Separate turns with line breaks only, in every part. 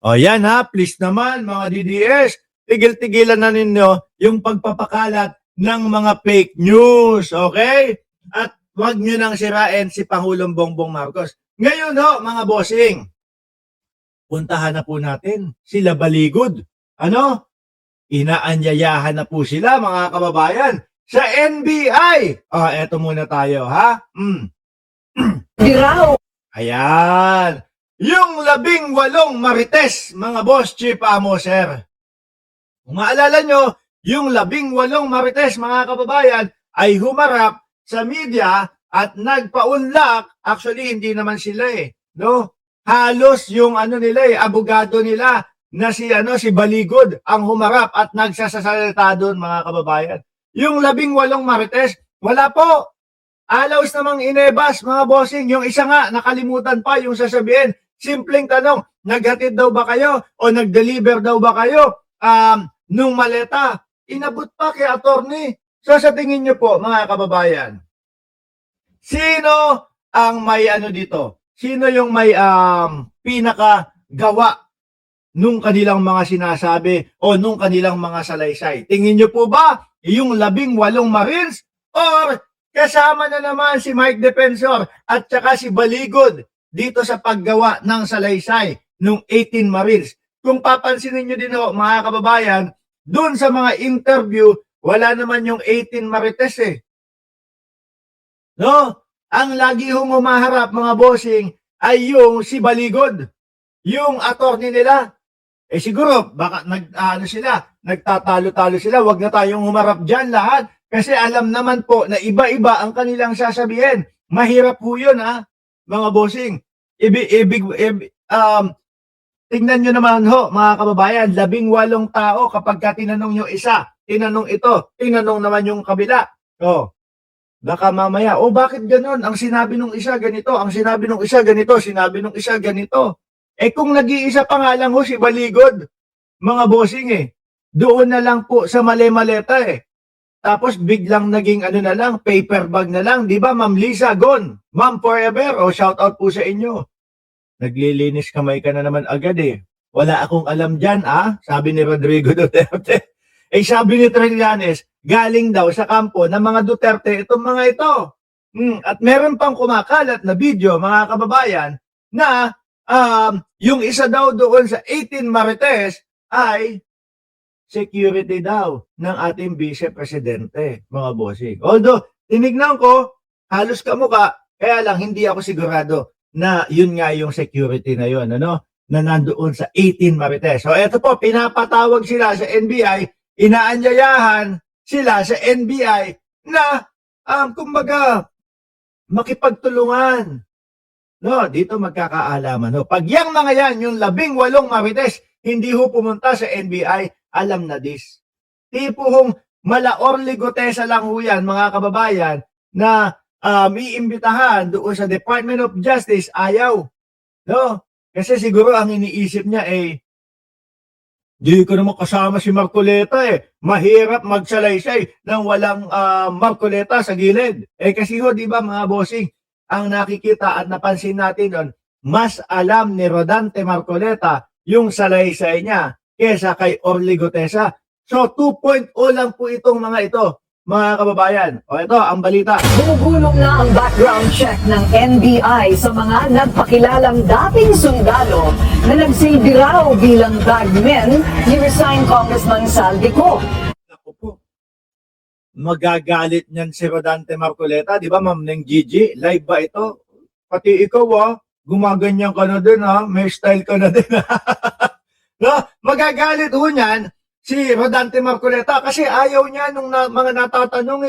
O yan ha, please naman mga DDS, tigil-tigilan na ninyo yung pagpapakalat ng mga fake news, okay? At wag nyo nang sirain si Pangulong Bongbong Marcos. Ngayon ho, mga bossing, puntahan na po natin sila Baligod. Ano? Inaanyayahan na po sila, mga kababayan, sa NBI. Eto muna tayo, ha?
Diraw!
Ayan. Yung 18 marites, mga boss, chief amo, sir. Kung maalala nyo, yung 18 marites, mga kababayan, ay humarap sa media at nagpaunlak. Actually, hindi naman sila no? Halos yung nila abogado nila na si Baligod ang humarap at nagsasalita doon, mga kababayan. Yung 18 marites, wala po. Alaws namang inebas, mga bossing. Yung isa nga, nakalimutan pa yung sasabihin. Simpleng tanong, naghatid daw ba kayo o nag-deliver daw ba kayo nung maleta? Inabot pa kay attorney. So sa tingin nyo po, mga kababayan, sino ang may dito? Sino yung may pinakagawa nung kanilang mga sinasabi o nung kanilang mga salaysay? Tingin nyo po ba yung 18 Marines or kasama na naman si Mike Defensor at saka si Baligod dito sa paggawa ng salaysay nung 18 Marines? Kung papansinin nyo din mga kababayan, dun sa mga interview, wala naman yung 18 Marites No? Ang lagi hong humaharap, mga bossing, ay yung si Baligod, yung attorney nila. Siguro, baka nagtatalo-talo sila, wag na tayong humarap dyan lahat. Kasi alam naman po na iba-iba ang kanilang sasabihin. Mahirap po yun, mga bossing. Tingnan nyo naman mga kababayan, 18 tao kapag tinanong nyo isa, tinanong ito, tinanong naman yung kabila. Baka mamaya, bakit ganun? Ang sinabi nung isa ganito, ang sinabi nung isa ganito, sinabi nung isa ganito. Kung nag-iisa pa nga lang si Baligod, mga bossing doon na lang po sa mali-maleta Tapos biglang naging na lang, paper bag na lang, di ba Ma'am Lisa Gon? Ma'am Forever, shout out po sa inyo. Naglilinis kamay ka na naman agad Wala akong alam dyan sabi ni Rodrigo Duterte. Sabi ni Trillanes, galing daw sa kampo ng mga Duterte itong mga ito. At meron pang kumakalat na video, mga kababayan, na yung isa daw doon sa 18 Marites ay security daw ng ating Vice Presidente, mga bossing. Although, tinignan ko, halos kamukha, kaya lang hindi ako sigurado na yun nga yung security na yun, na nandoon sa 18 Marites. So, eto po, pinapatawag sila sa NBI, inaanyayahan sila sa NBI na, kumbaga, makipagtulungan. Dito magkakaalaman. Pag yung mga yan, yung 18 Marites, hindi pumunta sa NBI, alam na this. Tipo mala-orly gotesa lang yan, mga kababayan, na iimbitahan doon sa Department of Justice, ayaw. Kasi siguro ang iniisip niya di ko naman kasama si Marcoleta Mahirap magsalaysay nang walang Marcoleta sa gilid. Kasi di ba mga bossing, ang nakikita at napansin natin doon, mas alam ni Rodante Marcoleta yung salaysay niya kesa kay Orly Gotesa. So 2.0 lang po itong mga ito, mga kababayan. Ito ang balita.
Gumugulong na ang background check ng NBI sa mga nagpakilalang dating sundalo na nagsilbi raw bilang bagmen ni resigned Congressman Saldico.
Ako po, magagalit niyan si Rodante Marcoleta, di ba Ma'am Neng Gigi? Live ba ito? Pati ikaw gumaganyan ka na din may style ka na din Magagalit niyan si Rodante Marcoleta kasi ayaw niya nung mga natatanong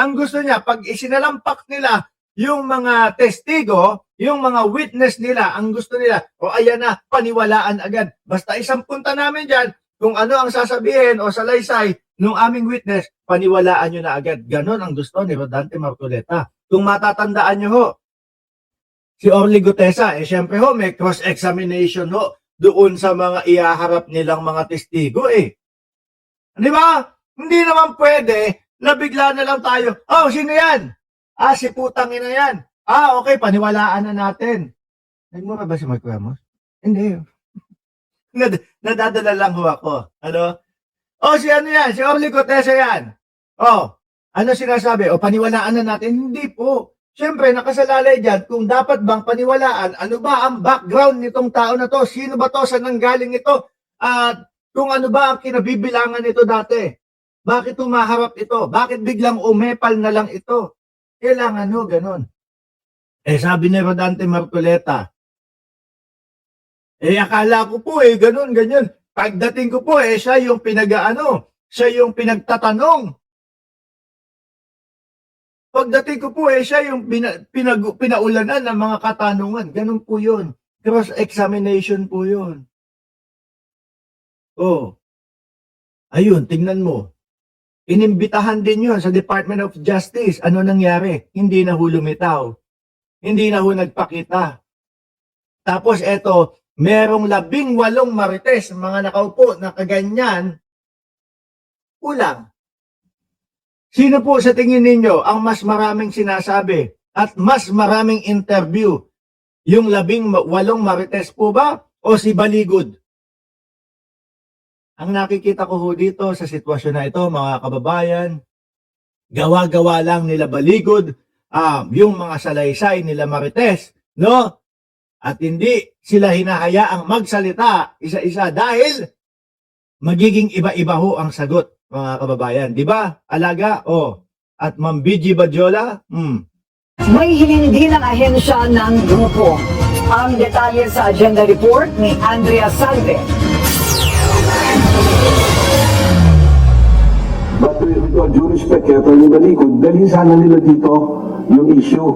Ang gusto niya, pag isinalampak nila yung mga testigo, yung mga witness nila, ang gusto nila, ayan na, paniwalaan agad. Basta isang punta namin dyan, kung ano ang sasabihin o salaysay ng aming witness, paniwalaan nyo na agad. Ganon ang gusto ni Rodante Marcoleta. Kung matatandaan nyo si Orly Gotesa, syempre may cross-examination doon sa mga ihaharap nilang mga testigo Di ba? Hindi naman pwede na bigla na lang tayo, sino yan? Si putang ina yan. Okay, paniwalaan na natin. Nagmura ba si Mike Ramos? Hindi. Nadadala lang ho ako. Ano? Si ano yan? Si Orly Cotesa yan. Ano sinasabi? Paniwalaan na natin? Hindi po. Siyempre, nakasalalay dyan kung dapat bang paniwalaan, ano ba ang background nitong tao na to? Sino ba to? Saan nanggaling ito? At kung ano ba ang kinabibilangan nito dati? Bakit tumaharap ito? Bakit biglang umepal na lang ito? Kailangan ho, ganun. Sabi ni Rodante Marcoleta, akala ko po ganun, ganyan. Pagdating ko po siya yung siya yung pinagtatanong. Pagdating ko po siya yung pinaulanan ng mga katanungan. Ganun po yun. Cross-examination po yun. Ayun, tingnan mo. Inimbitahan din yun sa Department of Justice. Ano nangyari? Hindi na ho lumitaw. Hindi na ho nagpakita. Tapos merong 18 marites, mga nakaupo na kaganyan, kulang. Sino po sa tingin ninyo ang mas maraming sinasabi at mas maraming interview? Yung 18 marites po ba o si Baligod? Ang nakikita ko ho dito sa sitwasyon na ito, mga kababayan, gawa-gawa lang nila Baligod, yung mga salaysay nila marites, no? At hindi sila hinahayaang magsalita isa-isa dahil magiging iba-iba ho ang sagot, mga kababayan. Di ba? Alaga, At Ma'am BG Badjola,
May hiling din ang ahensya ng grupo. Ang detalye sa agenda report ni Andrea Salve.
But with all due respect, kaya Atty. Baligod, dalhin sana nila dito yung issue.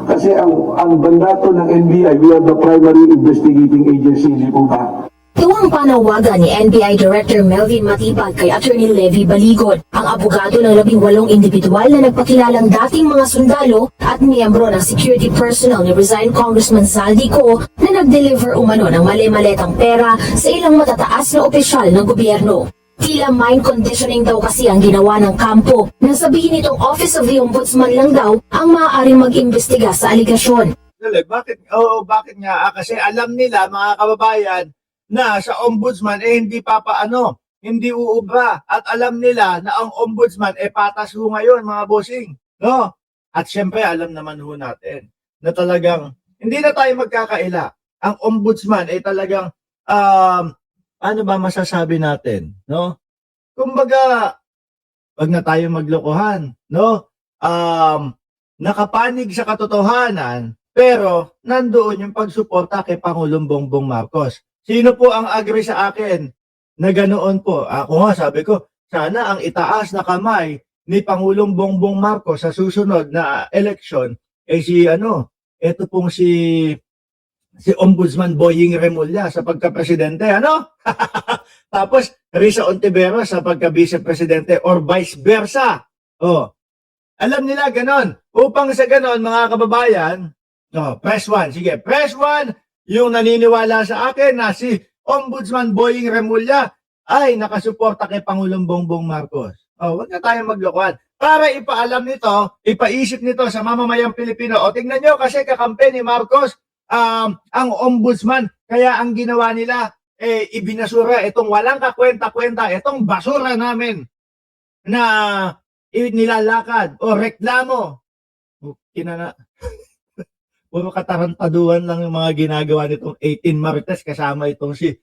Kasi ang mandato ng NBI, we are the primary investigating agency, hindi po ba?
Ito ang panawagan ni NBI Director Melvin Matibag kay Attorney Levy Baligod, ang abogado ng 18 individual na nagpakilalang dating mga sundalo at miyembro ng security personnel ni resigned Congressman Saldico na nag-deliver umano ng mali-maletang pera sa ilang matataas na opisyal ng gobyerno. Tila mind conditioning daw kasi ang ginawa ng kampo nang sabihin itong Office of the Ombudsman lang daw ang maaaring mag-imbestiga sa aligasyon.
Bakit nga? Kasi alam nila, mga kababayan, na sa ombudsman hindi hindi uubra. At alam nila na ang ombudsman patas ho ngayon, mga bossing. No? At syempre, alam naman ho natin na talagang hindi na tayo magkakaila. Ang ombudsman talagang ano ba masasabi natin, no? Kumbaga, wag na tayo maglokohan, no? Nakapanig sa katotohanan, pero nandoon yung pagsuporta kay Pangulong Bongbong Marcos. Sino po ang agree sa akin na ganoon po? Ako nga, sabi ko, sana ang itaas na kamay ni Pangulong Bongbong Marcos sa susunod na eleksyon ito pong si Ombudsman Boying Remulla sa pagka-presidente, Tapos, Risa Ontiveros sa pagka-vice-presidente or vice versa. Alam nila ganon. Upang sa ganon, mga kababayan, press 1. Sige, press 1, yung naniniwala sa akin na si Ombudsman Boying Remulla ay nakasuporta kay Pangulong Bongbong Marcos. Huwag na tayong maglokohan. Para ipaalam nito, ipaisip nito sa mamamayang Pilipino. Tingnan nyo kasi kakampi ni Marcos, ang ombudsman, kaya ang ginawa nila, ibinasura itong walang kakwenta-kwenta, itong basura namin na nilalakad o reklamo. Puro katarantaduhan lang yung mga ginagawa nitong 18 Marites kasama itong si,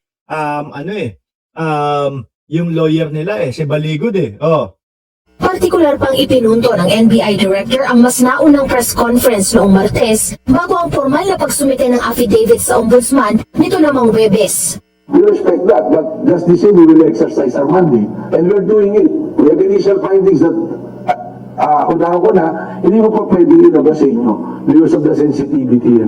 yung lawyer nila si Baligod
Partikular pang ipinunto ng NBI Director ang mas naunang press conference noong Martes bago ang formal na pagsumite ng affidavit sa Ombudsman nito namang Huwebes.
We respect that, but just the same, we will exercise our mandate. And we're doing it. We have initial findings that, unahan ko na, hindi mo pa pwede ilabas sa inyo because of the sensitivity,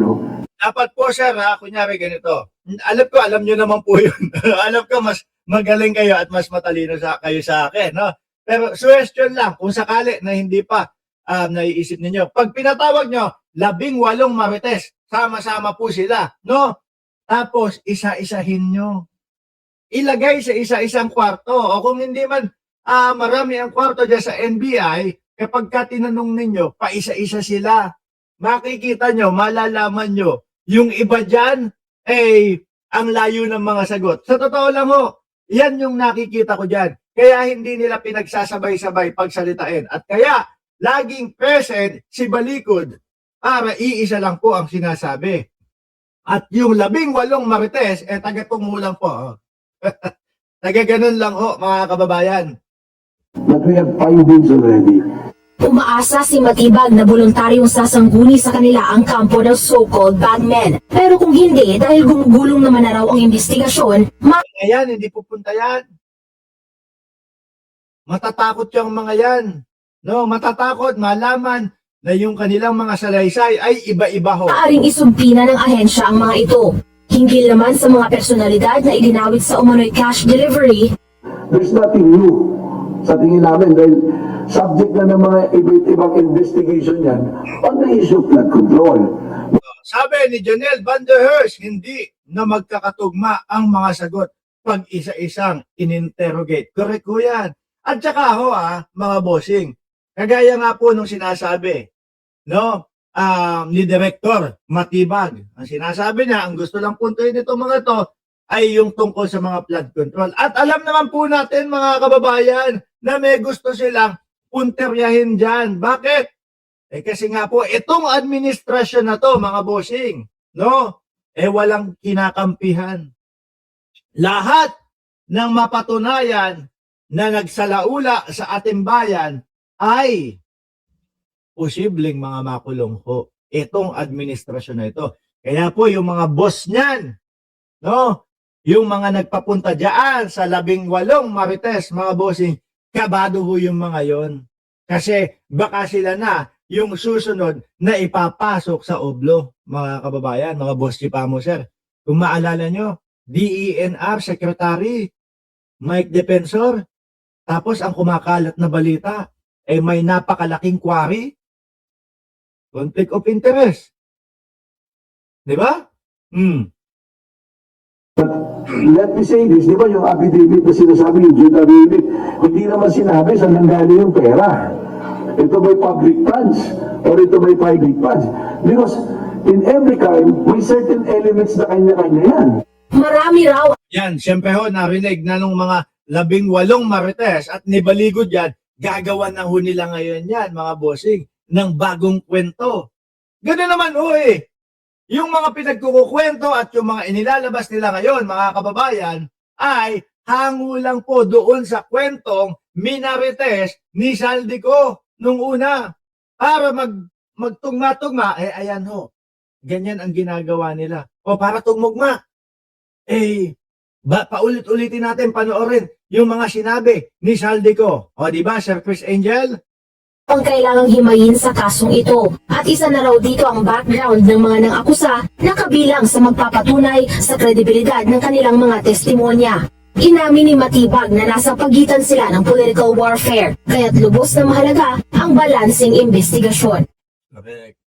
Dapat po, sir, kunyari ganito. Alam nyo naman po yun. Alam ko, mas magaling kayo at mas matalino kayo sa akin, no? Pero suggestion lang, kung sakali na hindi pa naiisip ninyo. Pag pinatawag nyo, 18 marites, sama-sama po sila, no? Tapos, isa-isahin nyo. Ilagay sa isa-isang kwarto. O kung hindi man marami ang kwarto dyan sa NBI, kapag tinanong ninyo, pa-isa-isa sila. Makikita nyo, malalaman nyo, yung iba dyan, ang layo ng mga sagot. Sa totoo lang ho, yan yung nakikita ko dyan. Kaya hindi nila pinagsasabay-sabay pagsalitain. At kaya, laging present si Balikod para iisa lang po ang sinasabi. At yung 18 marites, taga-tungo lang po. Taga-ganun lang ho, mga kababayan.
But we have findings already.
Umaasa si Matibag na voluntaryong sasangguni sa kanila ang kampo ng so-called bagmen. Pero kung hindi, dahil gumugulong naman na raw ang investigasyon,
Ngayon, hindi pupunta yan. Matatakot yung mga yan. No, matatakot, malaman na yung kanilang mga salaysay ay iba-iba ho.
maaaring isumpina ng ahensya ang mga ito. Hinggil naman sa mga personalidad na idinawit sa umano'y cash delivery,
There's nothing new sa tingin namin dahil subject na ng mga iba't-ibang investigation yan on the issue of flood control.
Sabi ni Janelle Van der Hersch, hindi na magkakatugma ang mga sagot pag isa-isang ininterrogate. Correct ko yan. At saka ho mga bossing, kagaya nga po nung sinasabi, no, ni Director Matibag, ang sinasabi niya, ang gusto lang puntuin nito mga to, ay yung tungkol sa mga flood control. At alam naman po natin mga kababayan, na may gusto silang punteryahin dyan. Bakit? Kasi nga po, itong administrasyon na to, mga bossing, no? Walang kinakampihan. Lahat ng mapatunayan na nagsalaula sa ating bayan ay posibleng mga makulong ho. Itong administrasyon na ito. Kaya po, yung mga boss niyan, no? Yung mga nagpapunta diyan sa 18 marites, mga bossing, kabado ho yung mga yon. Kasi baka sila na yung susunod na ipapasok sa oblo, mga kababayan, mga boss chipamo, sir. Kung maalala nyo, DENR Secretary, Mike Defensor, tapos ang kumakalat na balita, may napakalaking quarry, conflict of interest. Di ba?
Let me say this, di ba yung affidavit na sinasabi yung June affidavit, hindi naman sinabi saan nanggaling yung pera. Ito ba'y public funds or ito ba'y private funds? Because in every crime, may certain elements na kanya-kanya yan.
marami raw
Yan, siyempre ho, narinig na nung mga 18 marites at nibaligod yan, gagawa na ho nila ngayon yan, mga bossing, ng bagong kwento. Ganun naman ho Yung mga pinagkukukwento at yung mga inilalabas nila ngayon, mga kababayan, ay hango lang po doon sa kwentong minarites ni Saldico nung una. Para magtugma-tugma, ayan ho, ganyan ang ginagawa nila. O para tugmugma, paulit-ulitin natin panoorin yung mga sinabi ni Saldico. O di ba, Sir Chris Angel?
ang kailangang himayin sa kasong ito. At isa na raw dito ang background ng mga nang-akusa na kabilang sa magpapatunay sa kredibilidad ng kanilang mga testimonya. Inamin ni Matibag na nasa pagitan sila ng political warfare, kaya't lubos na mahalaga ang balansing investigasyon.
Correct.